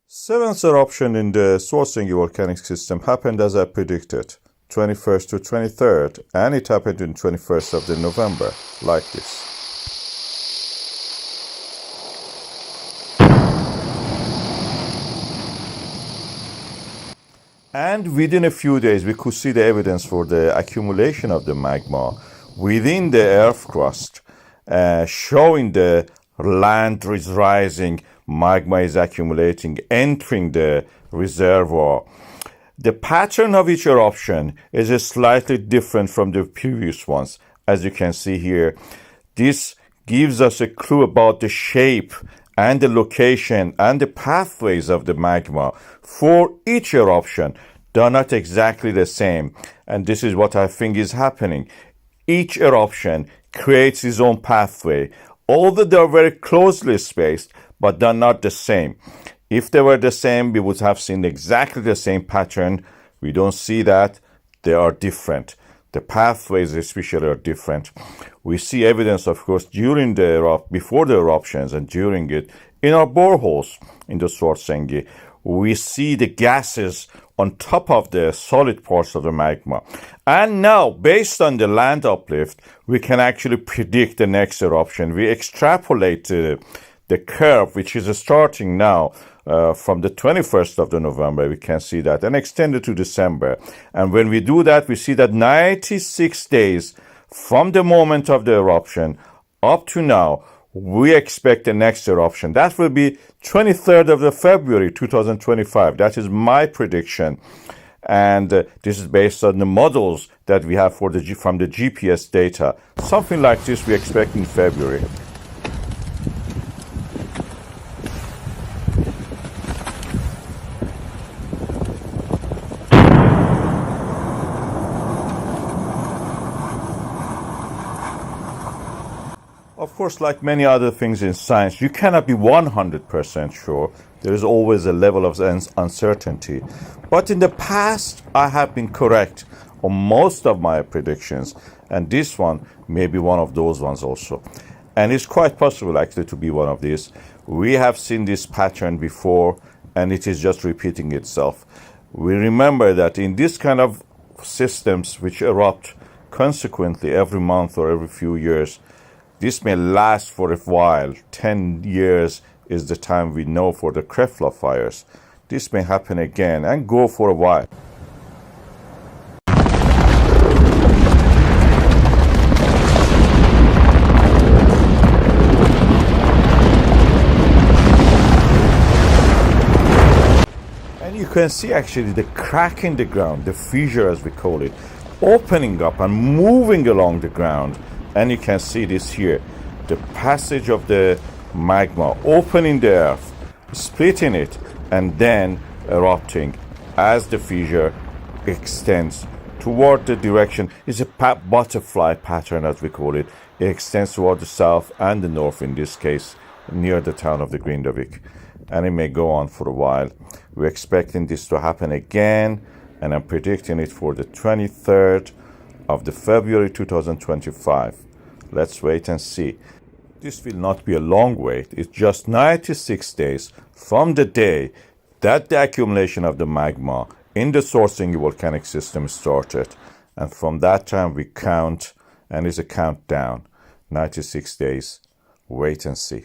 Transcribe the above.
Seventh eruption in the Svartsengi volcanic system happened as I predicted, 21st to 23rd, and it happened in 21st of the November, like this. And within a few days, we could see the evidence for the accumulation of the magma within the earth crust, showing the land is rising, magma is accumulating, entering the reservoir. The pattern of each eruption is slightly different from the previous ones. As you can see here, this gives us a clue about the shape and the location and the pathways of the magma for each eruption. They're not exactly the same, and this is what I think is happening. Each eruption creates its own pathway, although they're very closely spaced, but they're not the same. If they were the same, we would have seen exactly the same pattern. We don't see that. They are different. The pathways especially are different. We see evidence, of course, before the eruptions and during it, in our boreholes in the Svartsengi. We see the gases on top of the solid parts of the magma. And now, based on the land uplift, we can actually predict the next eruption. We extrapolate the curve, which is starting now from the 21st of the November, we can see that, and extended to December. And when we do that, we see that 96 days from the moment of the eruption up to now, we expect the next eruption. That will be 23rd of February 2025. That is my prediction. And this is based on the models that we have from the GPS data. Something like this we expect in February. Of course, like many other things in science, you cannot be 100% sure. There is always a level of uncertainty. But in the past, I have been correct on most of my predictions, and this one may be one of those ones also. And it's quite possible, actually, to be one of these. We have seen this pattern before, and it is just repeating itself. We remember that in this kind of systems which erupt consequently every month or every few years, this may last for a while. 10 years is the time we know for the Krefla fires. This may happen again and go for a while. And you can see actually the crack in the ground, the fissure as we call it, opening up and moving along the ground. And you can see this here, the passage of the magma, opening the earth, splitting it, and then erupting as the fissure extends toward the direction. It's a butterfly pattern, as we call it. It extends toward the south and the north, in this case, near the town of the Grindavík. And it may go on for a while. We're expecting this to happen again, and I'm predicting it for the 23rd of February 2025. Let's wait and see. This will not be a long wait. It's just 96 days from the day that the accumulation of the magma in the Svartsengi volcanic system started. And from that time we count, and it's a countdown. 96 days. Wait and see.